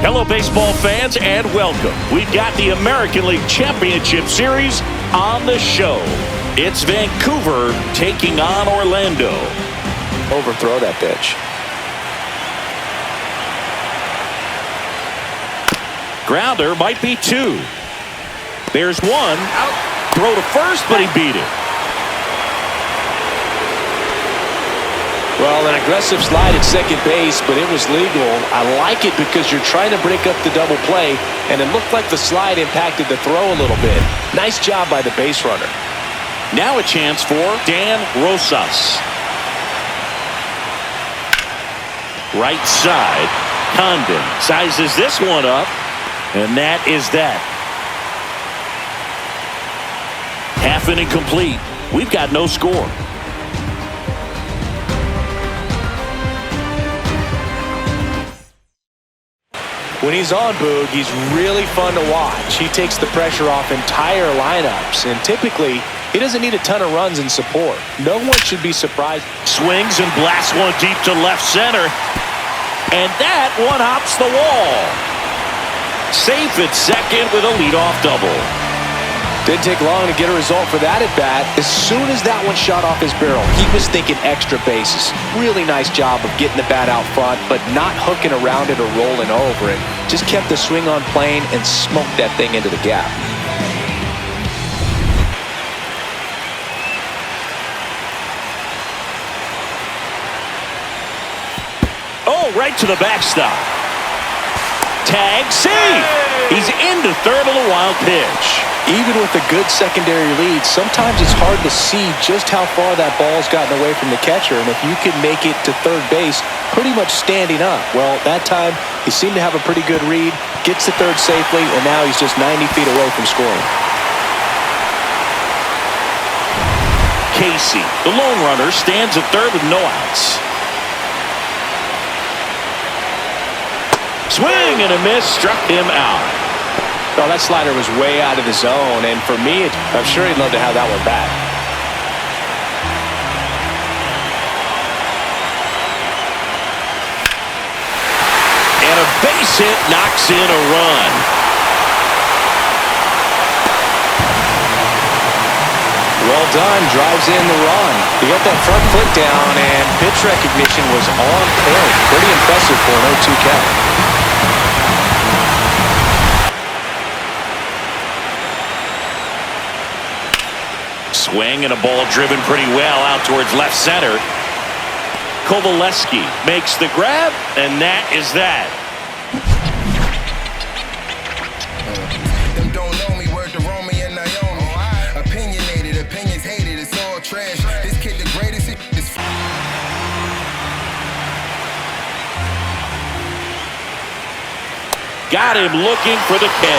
Hello, baseball fans, and welcome. We've got the American League Championship Series on the show. It's Vancouver taking on Orlando. Overthrow that pitch. Grounder might be two. There's one. Out. Throw to first, but he beat it. Well, an aggressive slide at second base, but it was legal. I like it because you're trying to break up the double play, and it looked like the slide impacted the throw a little bit. Nice job by the base runner. Now a chance for Dan Rosas. Right side. Condon sizes this one up, and that is that. Half inning complete. We've got no score. When he's on, Boog, he's really fun to watch. He takes the pressure off entire lineups, and typically he doesn't need a ton of runs in support. No one should be surprised. Swings and blasts one deep to left center, and that one hops the wall. Safe at second with a leadoff double. Didn't take long to get a result for that at bat. As soon as that one shot off his barrel, he was thinking extra bases. Really nice job of getting the bat out front, but not hooking around it or rolling over it. Just kept the swing on plane and smoked that thing into the gap. Oh, right to the backstop. Tag, save. He's into third on a wild pitch. Even with a good secondary lead, sometimes it's hard to see just how far that ball's gotten away from the catcher, and if you can make it to third base pretty much standing up. Well, that time he seemed to have a pretty good read, gets to third safely, and now he's just 90 feet away from scoring. Casey, the lone runner, stands at third with no outs. Swing and a miss, struck him out. Well, that slider was way out of the zone, and for me, I'm sure he'd love to have that one back. And a base hit knocks in a run. Well done, drives in the run. He got that front foot down, and pitch recognition was on point. Pretty impressive for an 0-2 count. Swing and a ball driven pretty well out towards left center. Kovaleski makes the grab, and that is that. Them don't know me, word to Romy and Naomi. Opinionated, opinions hated, it's all trash. This kid the greatest is. Got him looking for the K.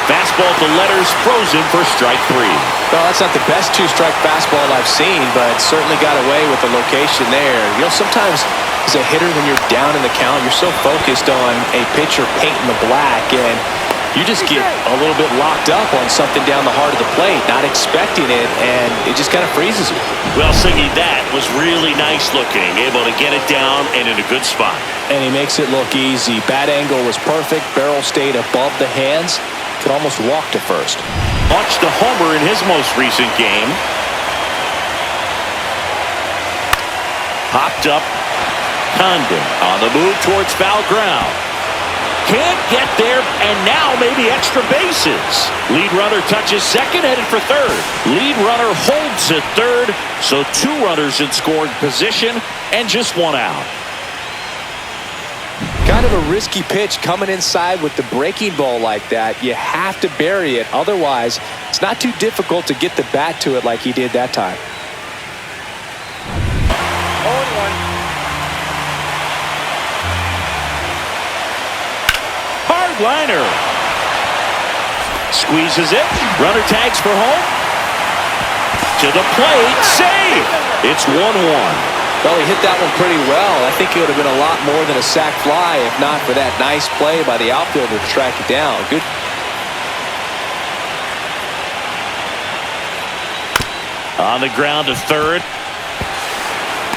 Fastball to letters, frozen for strike three. Well, that's not the best two-strike fastball I've seen, but certainly got away with the location there. You know, sometimes as a hitter, when you're down in the count, you're so focused on a pitcher painting the black, and you just get a little bit locked up on something down the heart of the plate, not expecting it, and it just kind of freezes you. Well, Singy, that was really nice looking, able to get it down and in a good spot. And he makes it look easy. Bat angle was perfect. Barrel stayed above the hands. Could almost walk to first. Launched a homer in his most recent game. Popped up. Condon on the move towards foul ground. Can't get there, and now maybe extra bases. Lead runner touches second, headed for third. Lead runner holds at third, so two runners in scoring position and just one out. Kind of a risky pitch coming inside with the breaking ball like that. You have to bury it. Otherwise, it's not too difficult to get the bat to it like he did that time. 0-1. Hard liner. Squeezes it. Runner tags for home. To the plate. Save. It's 1-1. Well, he hit that one pretty well. I think it would have been a lot more than a sac fly if not for that nice play by the outfielder to track it down. Good. On the ground to third.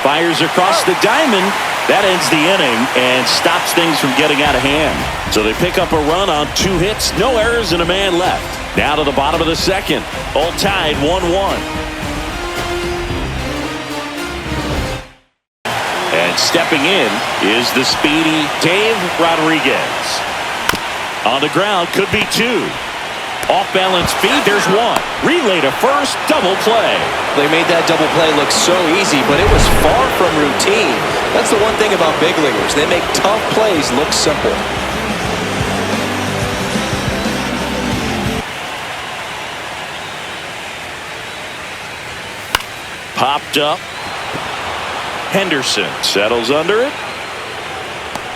Fires across the diamond. That ends the inning and stops things from getting out of hand. So they pick up a run on 2 hits, no errors, and a man left. Now to the bottom of the second. All tied 1-1. And stepping in is the speedy Dave Rodriguez. On the ground, could be 2. Off-balance feed, there's 1. Relay to first, double play. They made that double play look so easy, but it was far from routine. That's the one thing about big leaguers. They make tough plays look simple. Popped up. Henderson settles under it.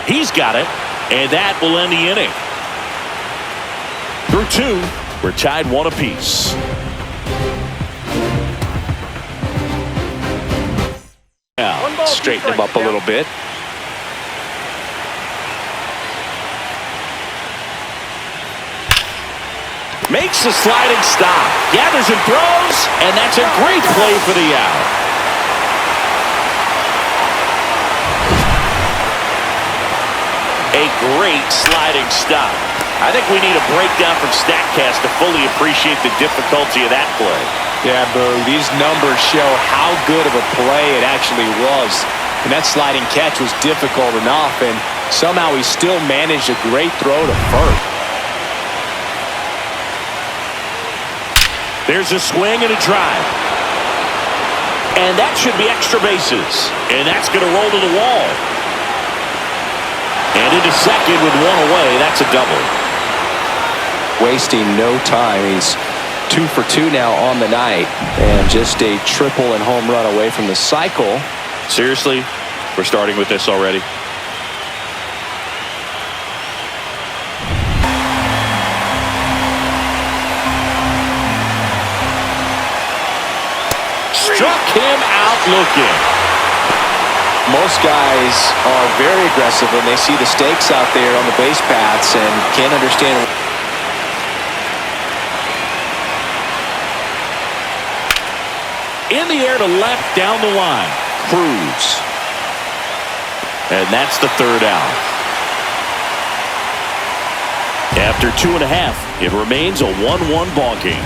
He's got it, and that will end the inning. Through 2, we're tied 1 apiece. Now, straighten him up a little bit. Makes a sliding stop. Gathers and throws, and that's a great play for the out. A great sliding stop. I think we need a breakdown from StatCast to fully appreciate the difficulty of that play. Yeah, Boo, these numbers show how good of a play it actually was. And that sliding catch was difficult enough, and somehow he still managed a great throw to first. There's a swing and a drive. And that should be extra bases. And that's going to roll to the wall. And into second with 1 away. That's a double. Wasting no time. He's 2 for 2 now on the night, and just a triple and home run away from the cycle. Seriously, we're starting with this already. Struck him out looking. Most guys are very aggressive when they see the stakes out there on the base paths and can't understand. In the air to left, down the line. Cruz. And that's the 3rd out. After 2.5, it remains a 1-1 ball game.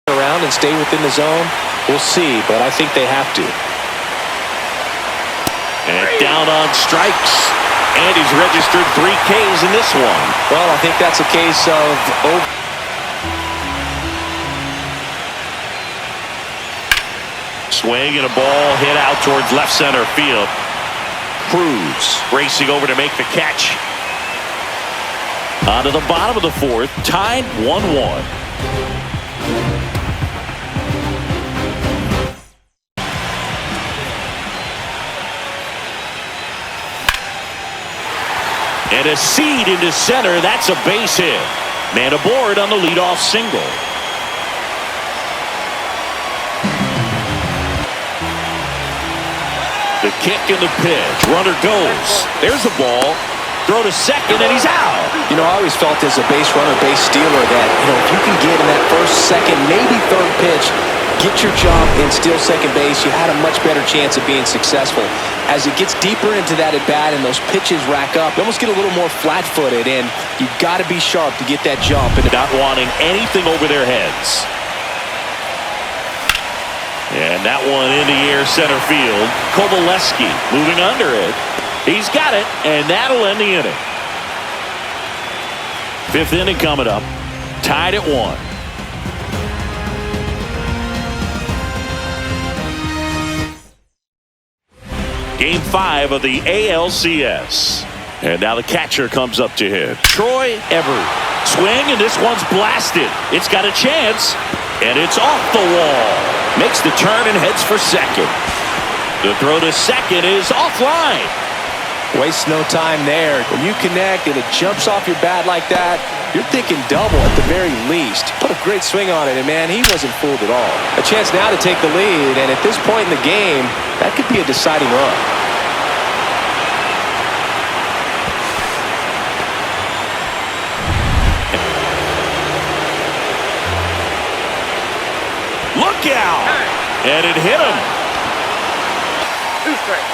Around and stay within the zone. We'll see, but I think they have to. And down on strikes. And he's registered 3 Ks in this one. Well, I think that's a case of swing and a ball hit out towards left center field. Cruz racing over to make the catch. On to the bottom of the 4th, tied 1-1. And a seed into center. That's a base hit. Man aboard on the leadoff single. The kick and the pitch. Runner goes. There's the ball. Throw to second, and he's out. You know, I always felt as a base runner, base stealer that, if you can get in that first, second, maybe 3rd pitch, get your jump and steal second base, you had a much better chance of being successful. As it gets deeper into that at bat and those pitches rack up, you almost get a little more flat-footed, and you've got to be sharp to get that jump. And not wanting anything over their heads. And that one in the air center field. Kovalevsky moving under it. He's got it, and that'll end the inning. 5th inning coming up. Tied at 1. Game 5 of the ALCS. And now the catcher comes up to hit. Troy Everett. Swing, and this one's blasted. It's got a chance, and it's off the wall. Makes the turn and heads for second. The throw to second is offline. Waste no time there. When you connect and it jumps off your bat like that, you're thinking double at the very least. Put a great swing on it, and man, he wasn't fooled at all. A chance now to take the lead, and at this point in the game, that could be a deciding run. Look out. And it hit him. 2 strikes.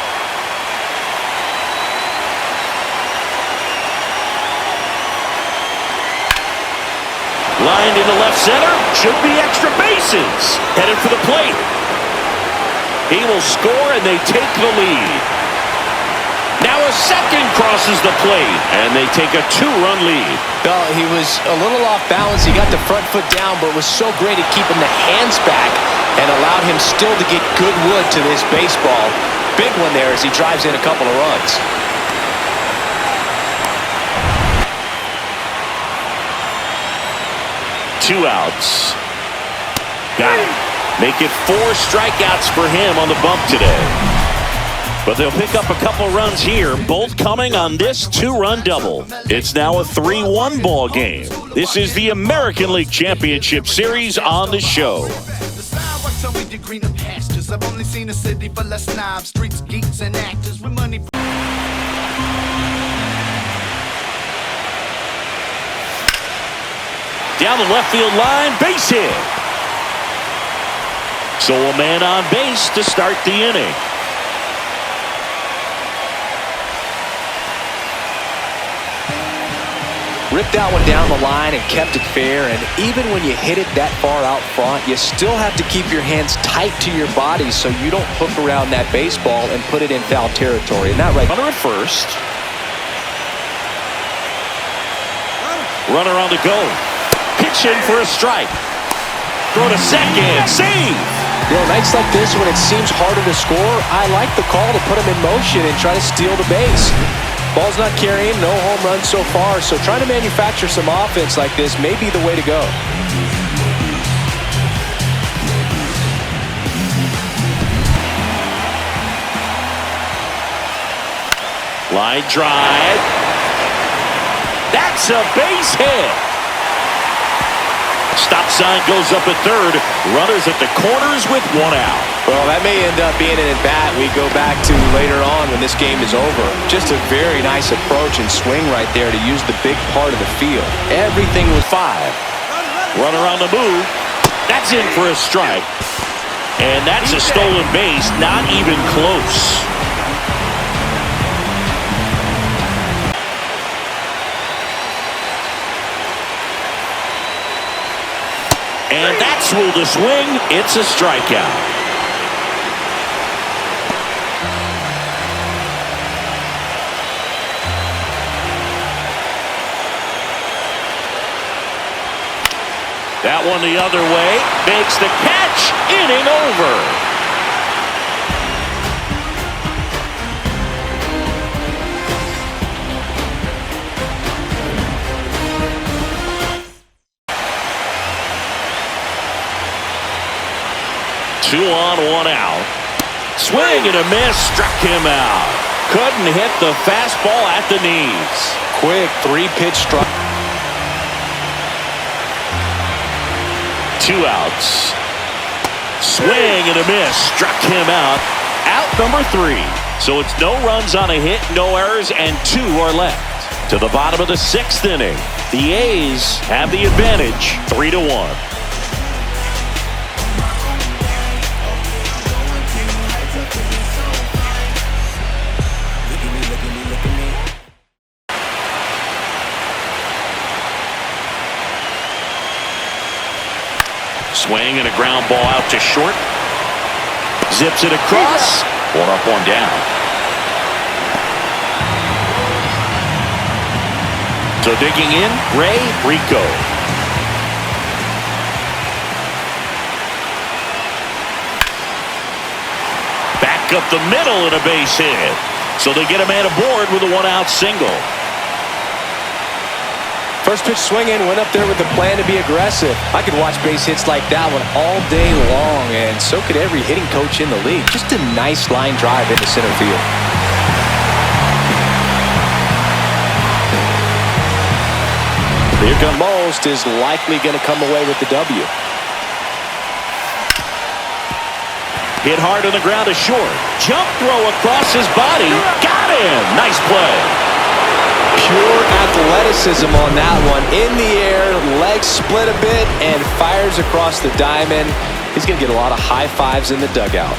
Lined into left center. Should be extra bases. Headed for the plate. He will score, and they take the lead. Now a second crosses the plate, and they take a 2-run lead. Well, he was a little off balance. He got the front foot down, but was so great at keeping the hands back and allowed him still to get good wood to this baseball. Big one there as he drives in a couple of runs. Two outs. Got it. Make it 4 strikeouts for him on the bump today. But they'll pick up a couple runs here, both coming on this 2-run double. It's now a 3-1 ball game. This is the American League Championship Series on the show. I've only seen a city full of snobs, streets, geeks, and actors with money. Down the left field line, base hit. So a man on base to start the inning. Ripped that one down the line and kept it fair, and even when you hit it that far out front, you still have to keep your hands tight to your body so you don't hook around that baseball and put it in foul territory. And that right. Runner at first. Runner on the go. Pitch in for a strike. Throw to second. Save. You know, nights like this when it seems harder to score, I like the call to put him in motion and try to steal the base. Ball's not carrying, no home runs so far, so trying to manufacture some offense like this may be the way to go. Line drive. That's a base hit. Stop sign goes up at third. Runners at the corners with 1 out. Well, that may end up being an at-bat we go back to later on when this game is over. Just a very nice approach and swing right there to use the big part of the field. Everything was 5. Runner on the move. That's in for a strike. And that's a stolen base, not even close. And that's ruled a swing. It's a strikeout. That one the other way. Makes the catch. Inning over. Two on, 1 out. Swing and a miss. Struck him out. Couldn't hit the fastball at the knees. Quick 3-pitch strike. 2 outs. Swing and a miss. Struck him out. Out number 3. So it's no runs on a hit, no errors, and 2 are left. To the bottom of the 6th inning. The A's have the advantage, 3-1. Swing and a ground ball out to short. Zips it across. 1 up, 1 down. So digging in, Ray Rico. Back up the middle and a base hit. So they get a man aboard with a 1-out single. First pitch swinging, went up there with the plan to be aggressive. I could watch base hits like that one all day long, and so could every hitting coach in the league. Just a nice line drive into center field. Here comes Most is likely going to come away with the W. Hit hard on the ground to short. Jump throw across his body. Got him. Nice play. Pure athleticism on that one. In the air, legs split a bit, and fires across the diamond. He's going to get a lot of high fives in the dugout.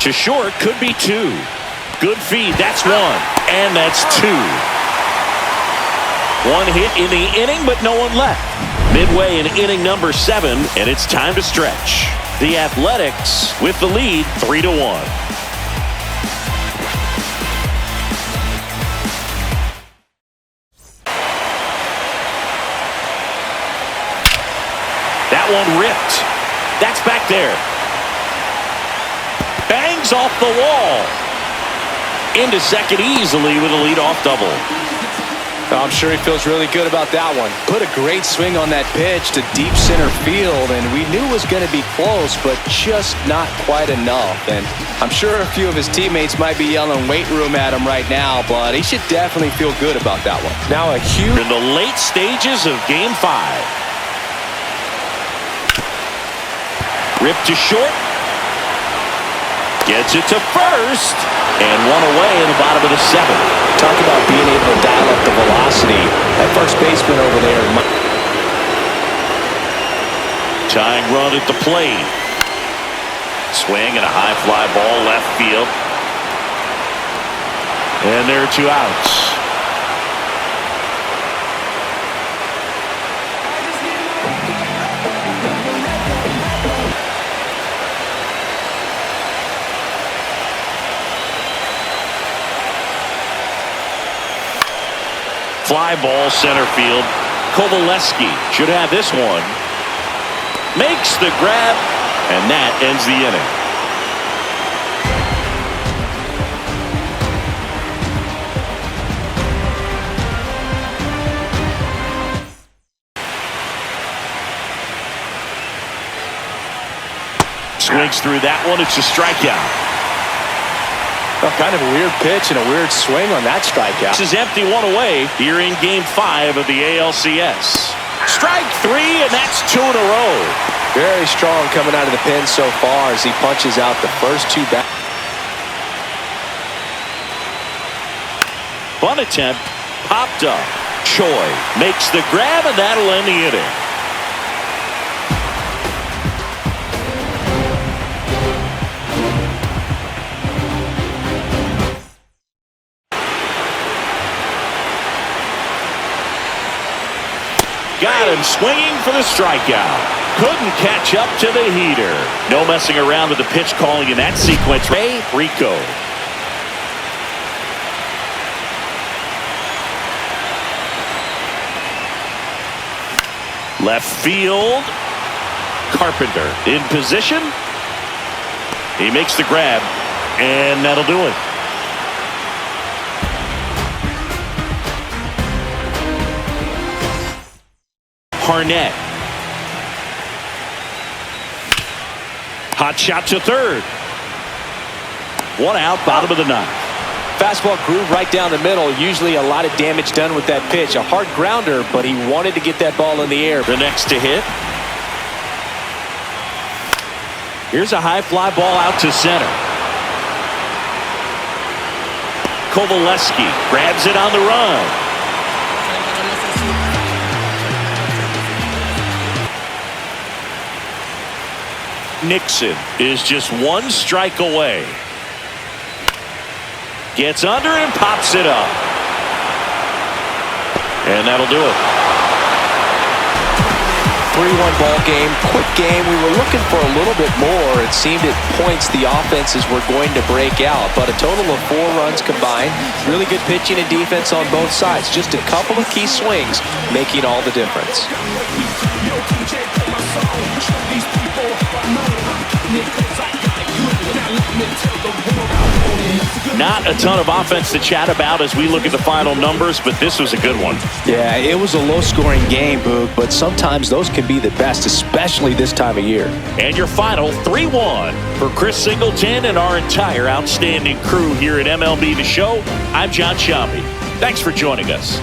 To short, could be two. Good feed, that's one. And that's two. One hit in the inning, but no one left. Midway in inning number 7, and it's time to stretch. The Athletics with the lead, 3-1. That one ripped. That's back there. Bangs off the wall. Into second easily with a leadoff double. I'm sure he feels really good about that one. Put a great swing on that pitch to deep center field, and we knew it was going to be close, but just not quite enough. And I'm sure a few of his teammates might be yelling weight room at him right now, but he should definitely feel good about that one. Now a huge... In the late stages of Game 5. Rip to short. Gets it to first. And one away in the bottom of the 7th. Talk about being able to dial up the velocity. That first baseman over there. Tying run at the plate. Swing and a high fly ball left field. And there are 2 outs. Fly ball center field. Kovalevsky should have this one. Makes the grab, and that ends the inning. Swings through that one. It's a strikeout. Well, kind of a weird pitch and a weird swing on that strikeout. This is empty, one away here in Game 5 of the ALCS. Strike 3, and that's 2 in a row. Very strong coming out of the pen so far as he punches out the first 2 back. Bunt attempt popped up. Choi makes the grab, and that'll end the inning. Got him swinging for the strikeout. Couldn't catch up to the heater. No messing around with the pitch calling in that sequence. Ray Rico. Left field. Carpenter in position. He makes the grab, and that'll do it. Harnett. Hot shot to third. 1 out, bottom of the 9th. Fastball groove right down the middle. Usually a lot of damage done with that pitch. A hard grounder, but he wanted to get that ball in the air. The next to hit. Here's a high fly ball out to center. Kovalevsky grabs it on the run. Nixon is just 1 strike away. Gets under and pops it up. And that'll do it. 3-1 ball game. Quick game. We were looking for a little bit more. It seemed at points the offenses were going to break out. But a total of 4 runs combined. Really good pitching and defense on both sides. Just a couple of key swings making all the difference. Not a ton of offense to chat about as we look at the final numbers, but this was a good one. Yeah, it was a low-scoring game, Boog, but sometimes those can be the best, especially this time of year. And your final 3-1 for Chris Singleton and our entire outstanding crew here at MLB The Show. I'm John Shambi. Thanks for joining us.